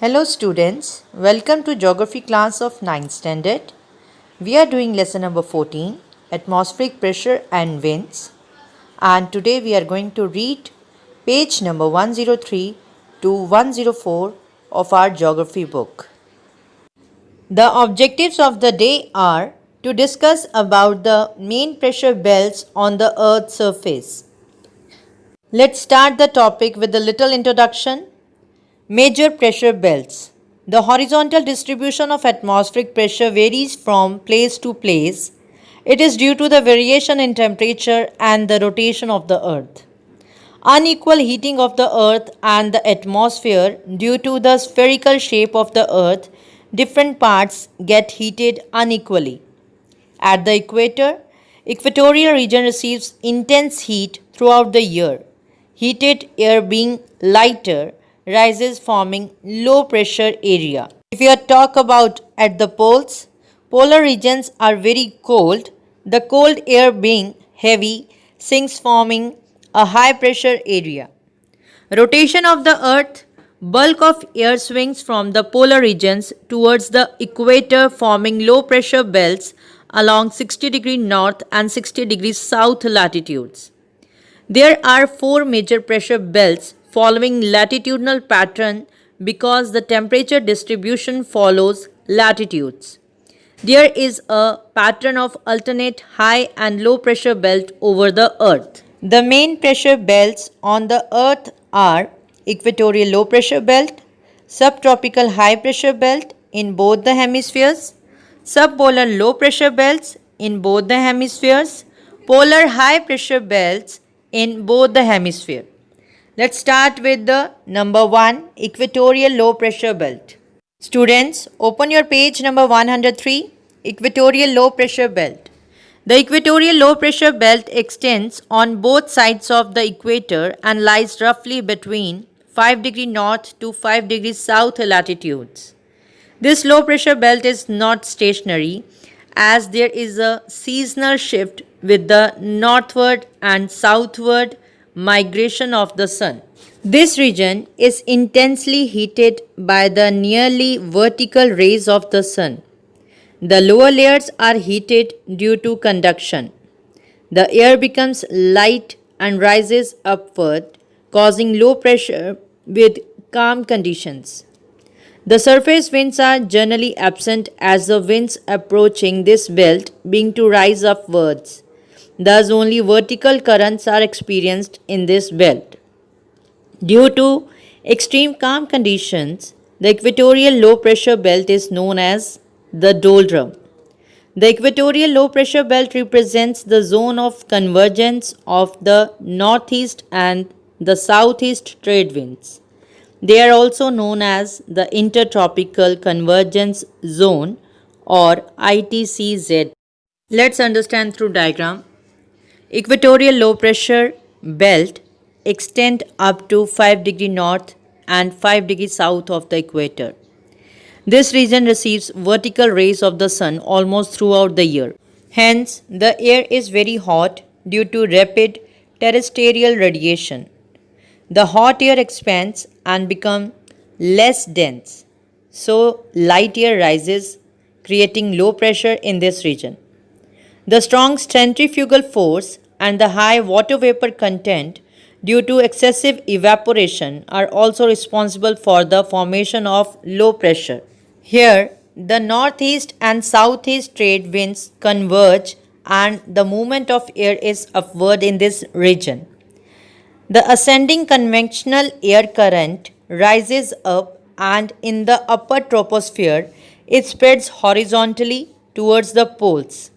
Hello students, welcome to Geography class of 9th standard. We are doing lesson number 14, Atmospheric Pressure and Winds, and today we are going to read page number 103 to 104 of our geography book. The objectives of the day are to discuss about the main pressure belts on the earth's surface. Let's start the topic with a little introduction. Major pressure belts. The horizontal distribution of atmospheric pressure varies from place to place. It is due to the variation in temperature and the rotation of the earth. Unequal heating of the earth and the atmosphere due to the spherical shape of the earth, different parts get heated unequally. At the equator, equatorial region receives intense heat throughout the year. Heated air being lighter rises forming low pressure area. If you talk about at the poles, polar regions are very cold. The cold air being heavy sinks forming a high pressure area. Rotation of the earth, bulk of air swings from the polar regions towards the equator forming low pressure belts along 60° north and 60° south latitudes. There are four major pressure belts following latitudinal pattern because the temperature distribution follows latitudes. There is a pattern of alternate high and low pressure belt over the earth. The main pressure belts on the earth are equatorial low pressure belt, subtropical high pressure belt in both the hemispheres, subpolar low pressure belts in both the hemispheres, polar high pressure belts in both the hemisphere. Let's start with the number 1, equatorial low pressure belt. Students, open your page number 103, equatorial low pressure belt. The equatorial low pressure belt extends on both sides of the equator and lies roughly between 5° north to 5° south latitudes. This low pressure belt is not stationary as there is a seasonal shift with the northward and southward migration of the sun. This region is intensely heated by the nearly vertical rays of the sun. The lower layers are heated due to conduction. The air becomes light and rises upward, causing low pressure with calm conditions. The surface winds are generally absent as the winds approaching this belt being to rise upwards. Thus, only vertical currents are experienced in this belt. Due to extreme calm conditions, the equatorial low pressure belt is known as the doldrum. The equatorial low pressure belt represents the zone of convergence of the northeast and the southeast trade winds. They are also known as the Intertropical Convergence Zone or ITCZ. Let's understand through diagram. Equatorial low pressure belt extend up to 5° north and 5° south of the equator. This region receives vertical rays of the sun almost throughout the year. Hence, the air is very hot due to rapid terrestrial radiation. The hot air expands and becomes less dense, so light air rises, creating low pressure in this region. The strong centrifugal force and the high water vapor content due to excessive evaporation are also responsible for the formation of low pressure. Here, the northeast and southeast trade winds converge and the movement of air is upward in this region. The ascending convectional air current rises up and in the upper troposphere it spreads horizontally towards the poles.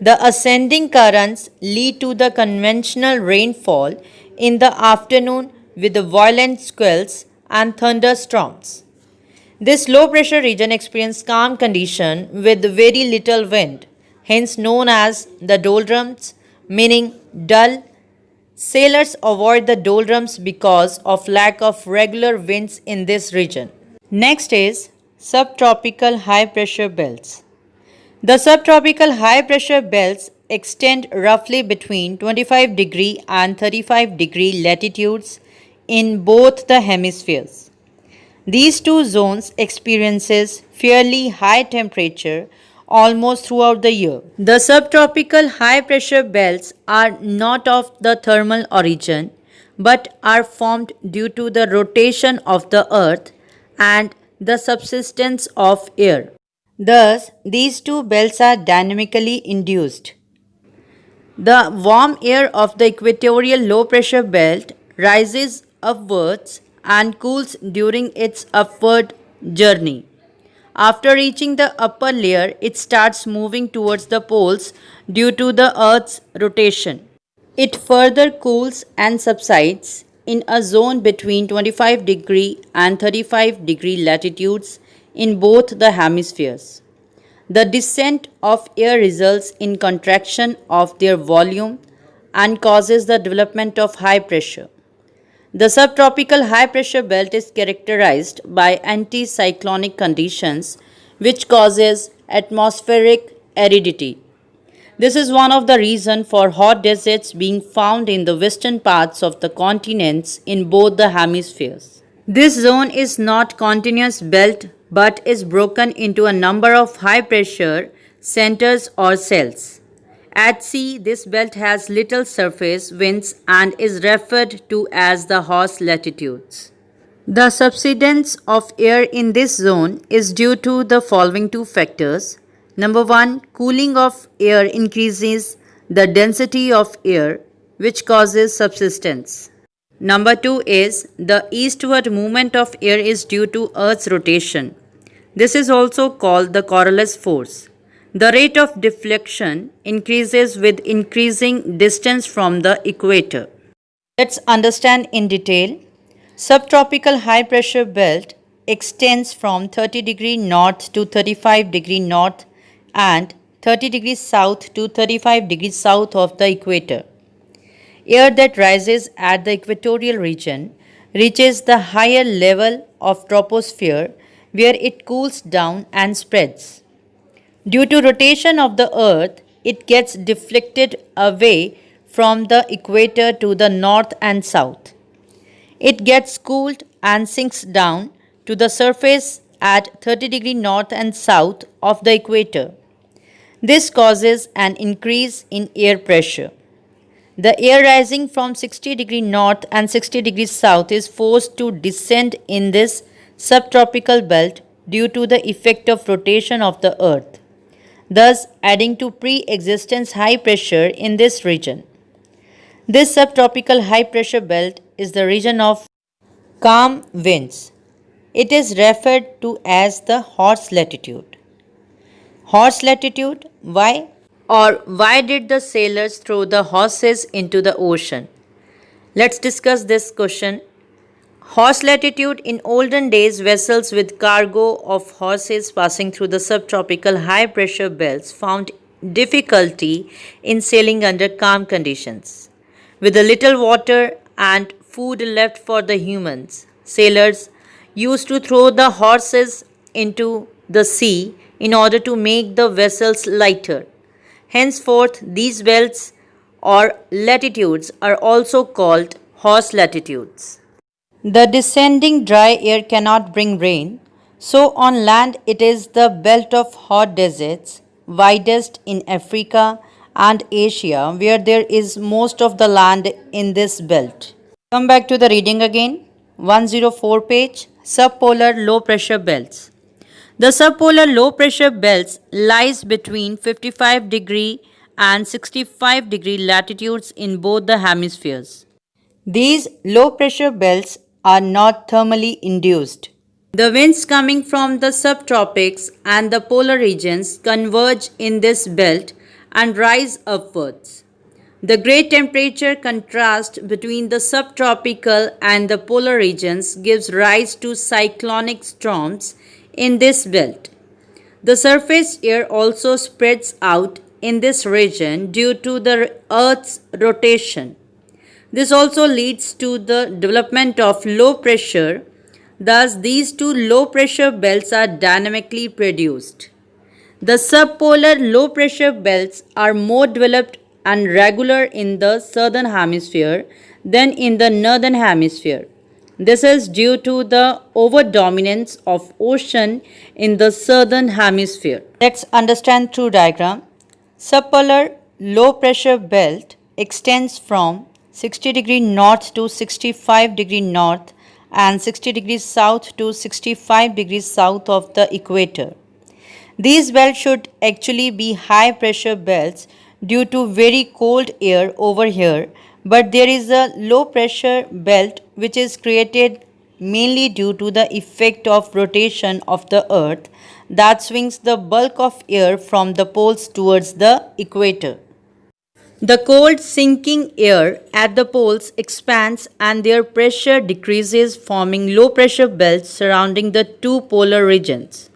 The ascending currents lead to the conventional rainfall in the afternoon with the violent squalls and thunderstorms. This low pressure region experiences calm condition with very little wind, hence known as the doldrums, meaning dull. Sailors avoid the doldrums because of lack of regular winds in this region. Next is subtropical high pressure belts. The subtropical high pressure belts extend roughly between 25° and 35° latitudes in both the hemispheres. These two zones experiences fairly high temperature almost throughout the year. The subtropical high pressure belts are not of the thermal origin but are formed due to the rotation of the earth and the subsidence of air. Thus, these two belts are dynamically induced. The warm air of the equatorial low pressure belt rises upwards and cools during its upward journey. After reaching the upper layer, it starts moving towards the poles due to the Earth's rotation. It further cools and subsides in a zone between 25° and 35° latitudes in both the hemispheres. The descent of air results in contraction of their volume and causes the development of high pressure. The subtropical high pressure belt is characterized by anticyclonic conditions which causes atmospheric aridity. This is one of the reasons for hot deserts being found in the western parts of the continents in both the hemispheres. This zone is not continuous belt but is broken into a number of high pressure centers or cells. At sea, this belt has little surface winds and is referred to as the Hauss latitudes. The subsidence of air in this zone is due to the following two factors. Number one, cooling of air increases the density of air, which causes subsidence. Number two is the eastward movement of air is due to Earth's rotation. This is also called the Coriolis force. The rate of deflection increases with increasing distance from the equator. Let's understand in detail. Subtropical high pressure belt extends from 30° north to 35° north and 30° south to 35° south of the equator. Air that rises at the equatorial region reaches the higher level of troposphere where it cools down and spreads. Due to rotation of the earth, it gets deflected away from the equator to the north and south. It gets cooled and sinks down to the surface at 30° north and south of the equator. This causes an increase in air pressure. The air rising from 60° north and 60° south is forced to descend in this subtropical belt due to the effect of rotation of the earth, thus adding to pre-existence high pressure in this region. This subtropical high pressure belt is the region of calm winds. It is referred to as the Hauss latitude. Hauss latitude, why? Or why did the sailors throw the horses into the ocean? Let's discuss this question. Hauss latitude, in olden days, vessels with cargo of horses passing through the subtropical high pressure belts found difficulty in sailing under calm conditions. With a little water and food left for the humans, sailors used to throw the horses into the sea in order to make the vessels lighter. Henceforth, these belts or latitudes are also called Hauss latitudes. The descending dry air cannot bring rain, so on land it is the belt of hot deserts, widest in Africa and Asia, where there is most of the land in this belt. Come back to the reading again. 104 page, subpolar low pressure belts. The subpolar low pressure belts lies between 55° and 65° latitudes in both the hemispheres. These low pressure belts are not thermally induced. The winds coming from the subtropics and the polar regions converge in this belt and rise upwards. The great temperature contrast between the subtropical and the polar regions gives rise to cyclonic storms in this belt. The surface air also spreads out in this region due to the Earth's rotation. This also leads to the development of low pressure. Thus, these two low pressure belts are dynamically produced. The subpolar low pressure belts are more developed and regular in the southern hemisphere than in the northern hemisphere. This is due to the over-dominance of ocean in the southern hemisphere. Let's understand through diagram. Subpolar low pressure belt extends from 60 degree north to 65 degree north and 60 degrees south to 65 degrees south of the equator. These belts should actually be high pressure belts due to very cold air over here, but there is a low pressure belt which is created mainly due to the effect of rotation of the earth that swings the bulk of air from the poles towards the equator. The cold sinking air at the poles expands and their pressure decreases, forming low pressure belts surrounding the two polar regions.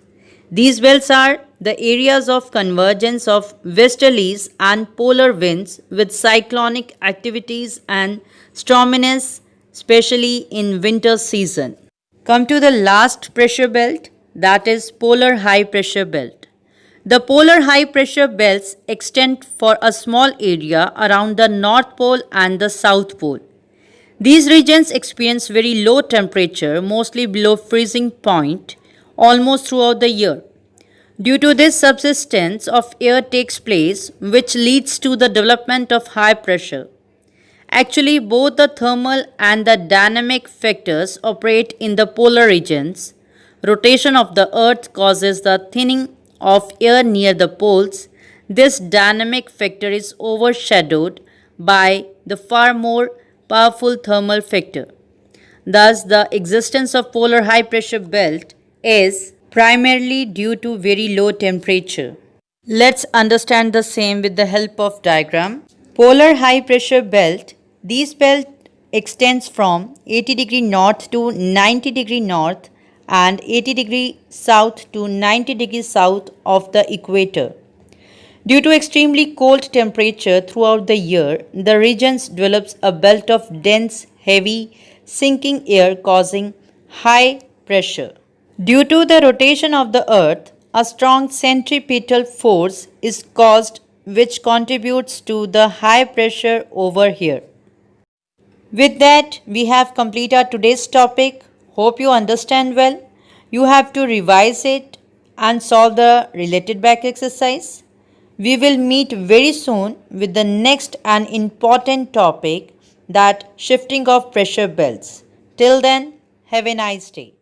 These belts are the areas of convergence of westerlies and polar winds with cyclonic activities and storminess, especially in winter season. Come to the last pressure belt, that is polar high pressure belt. The polar high pressure belts extend for a small area around the North Pole and the South Pole. These regions experience very low temperature, mostly below freezing point, almost throughout the year. Due to this, subsidence of air takes place, which leads to the development of high pressure. Actually, both the thermal and the dynamic factors operate in the polar regions. Rotation of the earth causes the thinning of air near the poles. This dynamic factor is overshadowed by the far more powerful thermal factor. Thus, the existence of polar high pressure belt is primarily due to very low temperature. Let's understand the same with the help of diagram. Polar high pressure belt. This belt extends from 80 degree north to 90 degree north and 80 degree south to 90 degrees south of the equator. Due to extremely cold temperature throughout the year, the regions develops a belt of dense, heavy, sinking air causing high pressure. Due to the rotation of the earth, a strong centripetal force is caused which contributes to the high pressure over here. With that, we have completed today's topic. Hope you understand well. You have to revise it and solve the related back exercise. We will meet very soon with the next and important topic, that shifting of pressure belts. Till then, have a nice day.